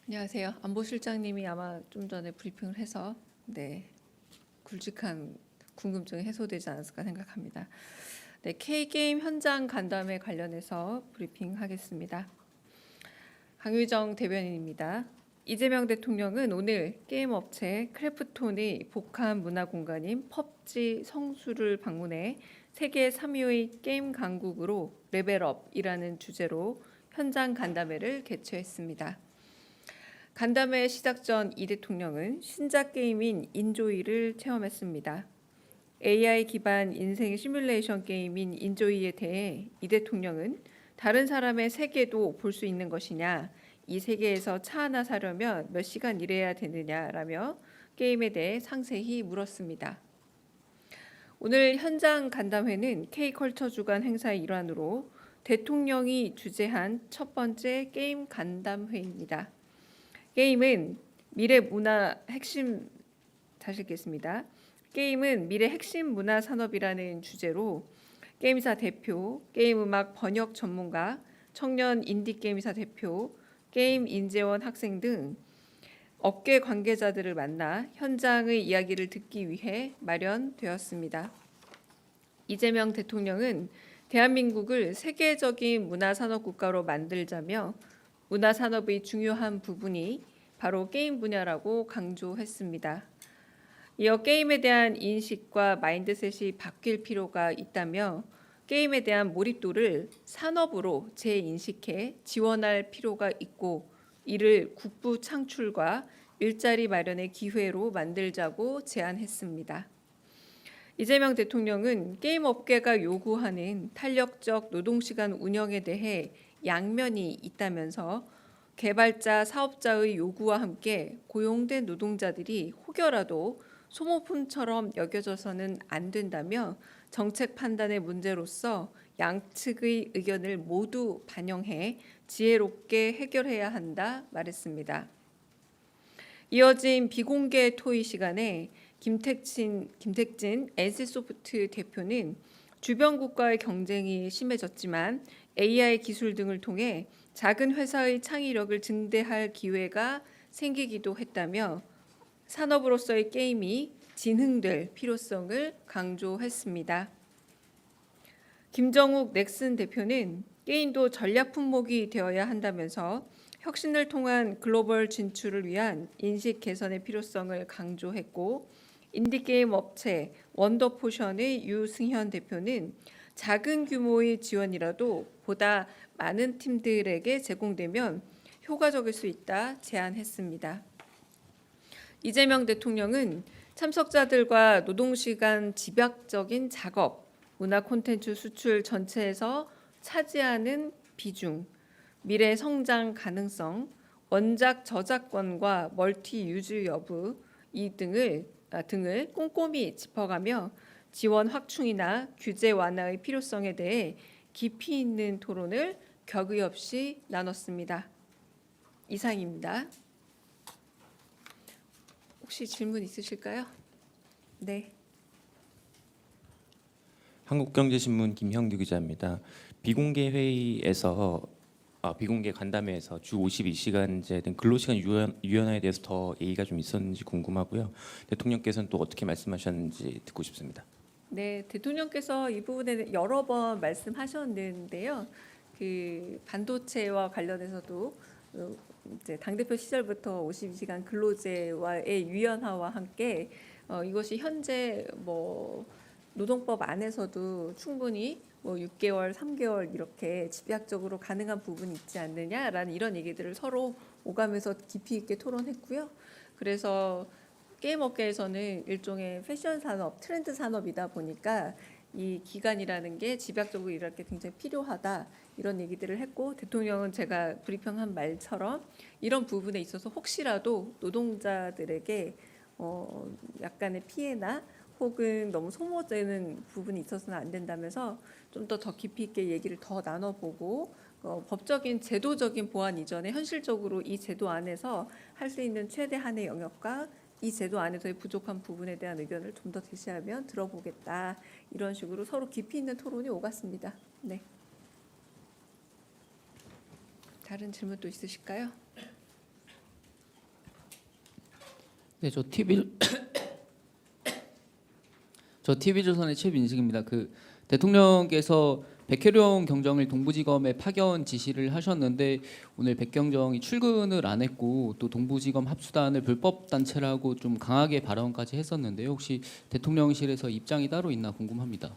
안녕하세요. 안보실장님이 아마 좀 전에 브리핑을 해서 굵직한 궁금증이 해소되지 않았을까 생각합니다. K게임 현장 간담회 관련해서 브리핑하겠습니다. 강유정 대변인입니다. 이재명 대통령은 오늘 게임 업체 크래프톤의 복합 문화 공간인 펍지 성수를 방문해 세계 3위의 게임 강국으로 레벨업이라는 주제로 현장 간담회를 개최했습니다. 간담회 시작 전 이 대통령은 신작 게임인 인조이를 체험했습니다. AI 기반 인생 시뮬레이션 게임인 인조이에 대해 이 대통령은 다른 사람의 세계도 볼 수 있는 것이냐, 이 세계에서 차 하나 사려면 몇 시간 일해야 되느냐라며 게임에 대해 상세히 물었습니다. 오늘 현장 간담회는 K컬처 주간 행사의 일환으로 대통령이 주재한 첫 번째 게임 간담회입니다. 게임은 미래 문화 핵심 다시 읽겠습니다. 게임은 미래 핵심 문화 산업이라는 주제로 게임사 대표, 게임 음악 번역 전문가, 청년 인디 게임사 대표, 게임 인재원 학생 등 업계 관계자들을 만나 현장의 이야기를 듣기 위해 마련되었습니다. 이재명 대통령은 대한민국을 세계적인 문화산업 국가로 만들자며 문화산업의 중요한 부분이 바로 게임 분야라고 강조했습니다. 이어 게임에 대한 인식과 마인드셋이 바뀔 필요가 있다며 게임에 대한 몰입도를 산업으로 재인식해 지원할 필요가 있고 이를 국부 창출과 일자리 마련의 기회로 만들자고 제안했습니다. 이재명 대통령은 게임 업계가 요구하는 탄력적 노동시간 운영에 대해 양면이 있다면서 개발자, 사업자의 요구와 함께 고용된 노동자들이 혹여라도 소모품처럼 여겨져서는 안 된다며 정책 판단의 문제로서 양측의 의견을 모두 반영해 지혜롭게 해결해야 한다 말했습니다. 이어진 비공개 토의 시간에 김택진 NC소프트 대표는 주변 국가의 경쟁이 심해졌지만 AI 기술 등을 통해 작은 회사의 창의력을 증대할 기회가 생기기도 했다며 산업으로서의 게임이 진흥될 필요성을 강조했습니다. 김정욱 넥슨 대표는 게임도 전략 품목이 되어야 한다면서 혁신을 통한 글로벌 진출을 위한 인식 개선의 필요성을 강조했고 인디게임 업체 원더포션의 유승현 대표는 작은 규모의 지원이라도 보다 많은 팀들에게 제공되면 효과적일 수 있다 제안했습니다. 이재명 대통령은 참석자들과 노동시간 집약적인 작업, 문화 콘텐츠 수출 전체에서 차지하는 비중, 미래 성장 가능성, 원작 저작권과 멀티 유즈 여부 등을 꼼꼼히 짚어가며 지원 확충이나 규제 완화의 필요성에 대해 깊이 있는 토론을 격의 없이 나눴습니다. 이상입니다. 혹시 질문 있으실까요? 네. 한국경제신문 김형규 기자입니다. 비공개 회의에서 비공개 간담회에서 주 52시간제 등 근로시간 유연화에 대해서 더 얘기가 좀 있었는지 궁금하고요. 대통령께서는 또 어떻게 말씀하셨는지 듣고 싶습니다. 네, 대통령께서 이 부분에 여러 번 말씀하셨는데요. 그 반도체와 관련해서도 이제 당대표 시절부터 52시간 근로제와의 유연화와 함께 이것이 현재 노동법 안에서도 충분히 6개월, 3개월 이렇게 집약적으로 가능한 부분이 있지 않느냐라는 이런 얘기들을 서로 오가면서 깊이 있게 토론했고요. 그래서 게임 업계에서는 일종의 패션 산업, 트렌드 산업이다 보니까 이 기간이라는 게 집약적으로 일할 게 굉장히 필요하다 이런 얘기들을 했고 대통령은 제가 브리핑한 말처럼 이런 부분에 있어서 혹시라도 노동자들에게 약간의 피해나 혹은 너무 소모되는 부분이 있어서는 안 된다면서 좀 더 깊이 있게 얘기를 더 나눠보고 법적인 제도적인 보완 이전에 현실적으로 이 제도 안에서 할 수 있는 최대한의 영역과 이 제도 안에서의 부족한 부분에 대한 의견을 좀 더 제시하면 들어보겠다 이런 식으로 서로 깊이 있는 토론이 오갔습니다. 네. 다른 질문 또 있으실까요? 네, 저 TV조선의 최민식입니다. 그 대통령께서 백혜령 경정을 동부지검에 파견 지시를 하셨는데 오늘 백경정이 출근을 안 했고 또 동부지검 합수단을 불법 단체라고 좀 강하게 발언까지 했었는데요. 혹시 대통령실에서 입장이 따로 있나 궁금합니다.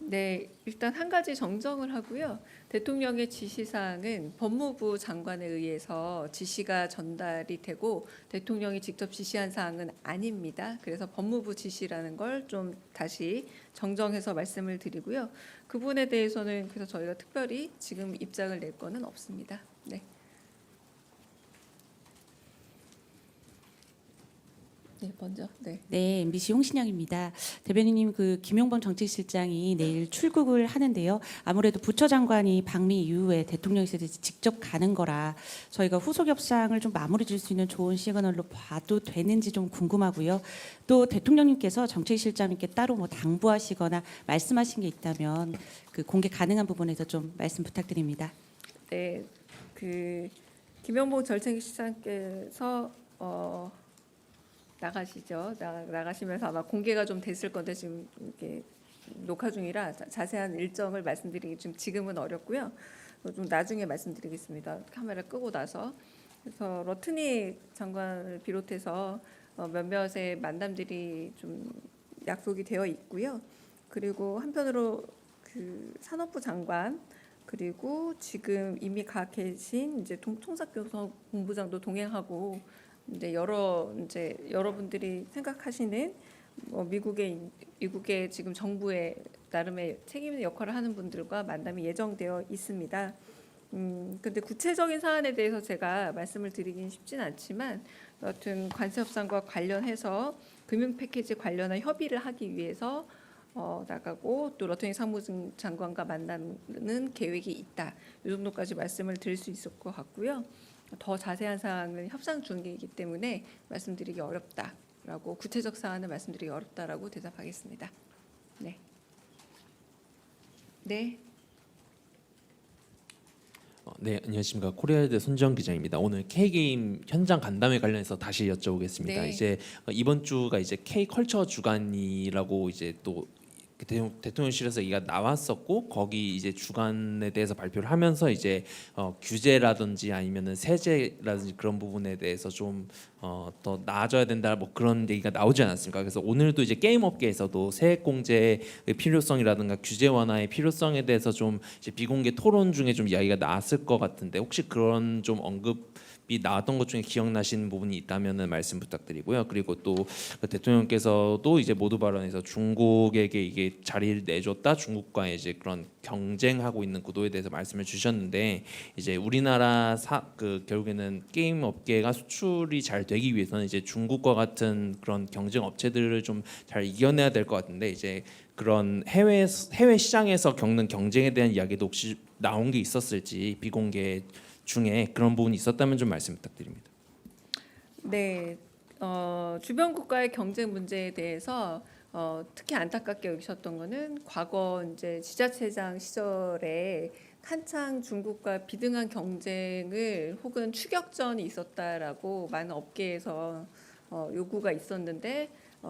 네, 일단 한 가지 정정을 하고요. 대통령의 지시사항은 법무부 장관에 의해서 지시가 전달이 되고 대통령이 직접 지시한 사항은 아닙니다. 그래서 법무부 지시라는 걸 좀 다시 정정해서 말씀을 드리고요. 그 부분에 대해서는 그래서 저희가 특별히 지금 입장을 낼 거는 없습니다. 네. 네, 먼저. 네. 네, MBC 홍신영입니다. 대변인님, 그 김용범 정책실장이 내일 출국을 하는데요. 아무래도 부처장관이 방미 이후에 대통령실에 직접 가는 거라 저희가 후속 협상을 좀 마무리 질 수 있는 좋은 시그널로 봐도 되는지 좀 궁금하고요. 또 대통령님께서 정책실장님께 따로 뭐 당부하시거나 말씀하신 게 있다면 그 공개 가능한 부분에서 좀 말씀 부탁드립니다. 네, 그 김영봉 정책실장께서 나가시죠. 나가시면서 아마 공개가 좀 됐을 건데 지금 이렇게 녹화 중이라 자세한 일정을 말씀드리기 지금은 어렵고요. 좀 나중에 말씀드리겠습니다. 카메라 끄고 나서. 그래서 러트니 장관을 비롯해서 몇몇의 만남들이 좀 약속이 되어 있고요. 그리고 한편으로 그 산업부 장관 그리고 지금 이미 가 계신 이제 통상교섭본부장도 동행하고 이제 여러분들이 생각하시는 미국의 지금 정부의 나름의 책임 있는 역할을 하는 분들과 만남이 예정되어 있습니다. 근데 구체적인 사안에 대해서 제가 말씀을 드리긴 쉽진 않지만 여하튼 관세 협상과 관련해서 금융 패키지 관련한 협의를 하기 위해서 나가고 또 러트니 상무장관과 만나는 계획이 있다. 이 정도까지 말씀을 드릴 수 있을 것 같고요. 더 자세한 사항은 협상 중이기 때문에 말씀드리기 어렵다라고 구체적 사안은 말씀드리기 어렵다라고 대답하겠습니다. 네. 네. 네, 안녕하십니까. 코리아대 손지영 기자입니다. 오늘 K게임 현장 간담회 관련해서 다시 여쭤보겠습니다. 네. 이제 이번 주가 이제 K컬처 주간이라고 이제 또 대통령실에서 얘기가 나왔었고 거기 이제 주간에 대해서 발표를 하면서 이제 규제라든지 아니면은 세제라든지 그런 부분에 대해서 좀 더 나아져야 된다 뭐 그런 얘기가 나오지 않았습니까? 그래서 오늘도 이제 게임 업계에서도 세액 공제의 필요성이라든가 규제 완화의 필요성에 대해서 좀 이제 비공개 토론 중에 좀 이야기가 나왔을 것 같은데 혹시 그런 좀 언급이 나왔던 것 중에 기억나시는 부분이 있다면은 말씀 부탁드리고요. 그리고 또 대통령께서도 이제 모두 발언에서 중국에게 이게 자리를 내줬다, 중국과의 이제 그런 경쟁하고 있는 구도에 대해서 말씀을 주셨는데 이제 우리나라 결국에는 게임 업계가 수출이 잘 되기 위해서는 이제 중국과 같은 그런 경쟁 업체들을 좀 잘 이겨내야 될 것 같은데 이제 그런 해외 시장에서 겪는 경쟁에 대한 이야기도 혹시 나온 게 있었을지 비공개 중에 그런 부분이 있었다면 좀 말씀 부탁드립니다. 네. 주변 국가의 경쟁 문제에 대해서 특히 안타깝게 여기셨던 거는 과거 이제 지자체장 시절에 한창 중국과 비등한 경쟁을 혹은 추격전이 있었다라고 많은 업계에서 요구가 있었는데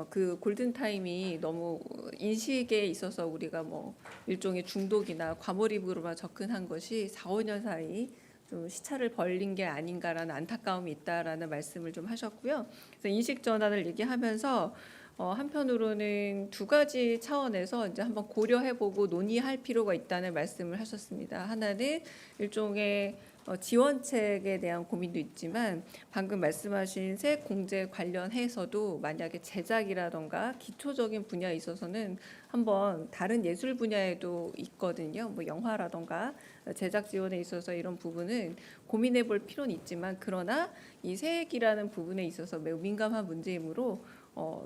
그 골든 타임이 너무 인식에 있어서 우리가 뭐 일종의 중독이나 과몰입으로만 접근한 것이 4, 5년 사이 좀 시차를 벌린 게 아닌가라는 안타까움이 있다라는 말씀을 좀 하셨고요. 그래서 인식 전환을 얘기하면서 한편으로는 두 가지 차원에서 이제 한번 고려해보고 논의할 필요가 있다는 말씀을 하셨습니다. 하나는 일종의 지원책에 대한 고민도 있지만 방금 말씀하신 세액 공제 관련해서도 만약에 제작이라던가 기초적인 분야에 있어서는 한번 다른 예술 분야에도 있거든요. 뭐 영화라던가 제작 지원에 있어서 이런 부분은 고민해 볼 필요는 있지만 그러나 이 세액이라는 부분에 있어서 매우 민감한 문제이므로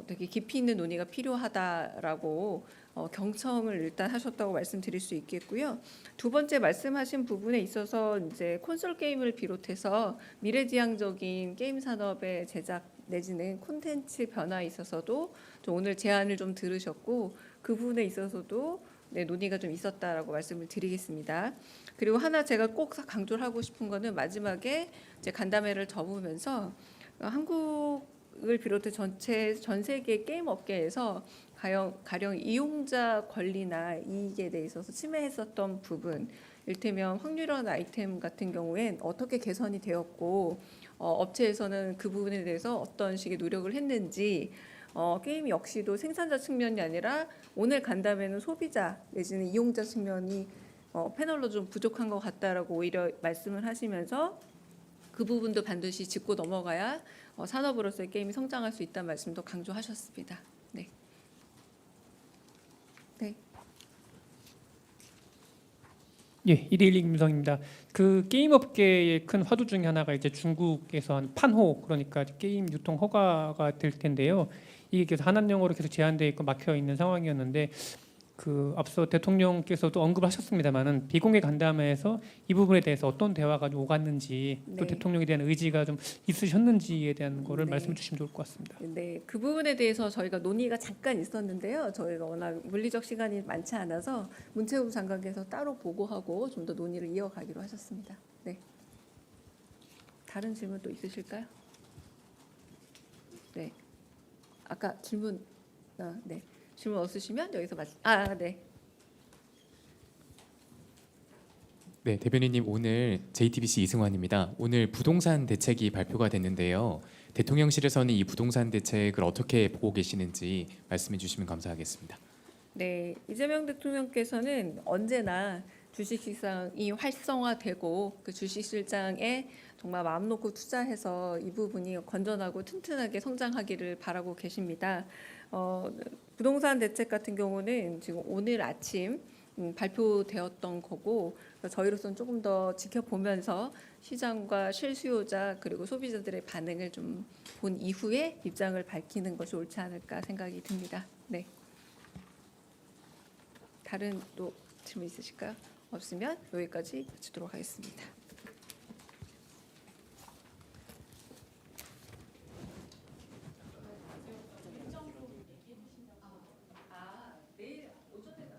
되게 깊이 있는 논의가 필요하다라고 경청을 일단 하셨다고 말씀드릴 수 있겠고요. 두 번째 말씀하신 부분에 있어서 이제 콘솔 게임을 비롯해서 미래지향적인 게임 산업의 제작 내지는 콘텐츠 변화에 있어서도 좀 오늘 제안을 좀 들으셨고 그 부분에 있어서도 네, 논의가 좀 있었다라고 말씀을 드리겠습니다. 그리고 하나 제가 꼭 강조를 하고 싶은 거는 마지막에 이제 간담회를 접으면서 한국 한국을 비롯해 전 세계 게임 업계에서 가령 이용자 권리나 이익에 대해 있어서 침해했었던 부분, 일테면 확률화 아이템 같은 경우엔 어떻게 개선이 되었고 업체에서는 그 부분에 대해서 어떤 식의 노력을 했는지, 게임 역시도 생산자 측면이 아니라 오늘 간담회는 소비자 내지는 이용자 측면이 패널로 좀 부족한 것 같다라고 오히려 말씀을 하시면서 그 부분도 반드시 짚고 넘어가야 산업으로서의 게임이 성장할 수 있다는 말씀도 강조하셨습니다. 네. 네. 예, 111 김성입니다. 그 게임 업계의 큰 화두 중에 하나가 이제 중국에서 한 판호, 그러니까 게임 유통 허가가 될 텐데요. 이게 계속 한한령어로 계속 제한돼 있고 막혀 있는 상황이었는데, 그 앞서 대통령께서도 언급하셨습니다만은 비공개 간담회에서 이 부분에 대해서 어떤 대화가 좀 오갔는지, 또 네. 대통령에 대한 의지가 좀 있으셨는지에 대한 거를 네. 말씀해 주시면 좋을 것 같습니다. 네, 그 부분에 대해서 저희가 논의가 잠깐 있었는데요. 저희가 워낙 물리적 시간이 많지 않아서 문체부 장관께서 따로 보고하고 좀 더 논의를 이어가기로 하셨습니다. 네. 다른 질문 또 있으실까요? 네. 아까 질문, 네. 질문 없으시면 여기서 네. 네, 대변인님 오늘 JTBC 이승환입니다. 오늘 부동산 대책이 발표가 됐는데요. 대통령실에서는 이 부동산 대책을 어떻게 보고 계시는지 말씀해 주시면 감사하겠습니다. 네, 이재명 대통령께서는 언제나 주식시장이 활성화되고 그 주식시장에 정말 마음 놓고 투자해서 이 부분이 건전하고 튼튼하게 성장하기를 바라고 계십니다. 부동산 대책 같은 경우는 지금 오늘 아침 발표되었던 거고, 저희로서는 조금 더 지켜보면서 시장과 실수요자 그리고 소비자들의 반응을 좀 본 이후에 입장을 밝히는 것이 옳지 않을까 생각이 듭니다. 네. 다른 또 질문 있으실까요? 없으면 여기까지 마치도록 하겠습니다.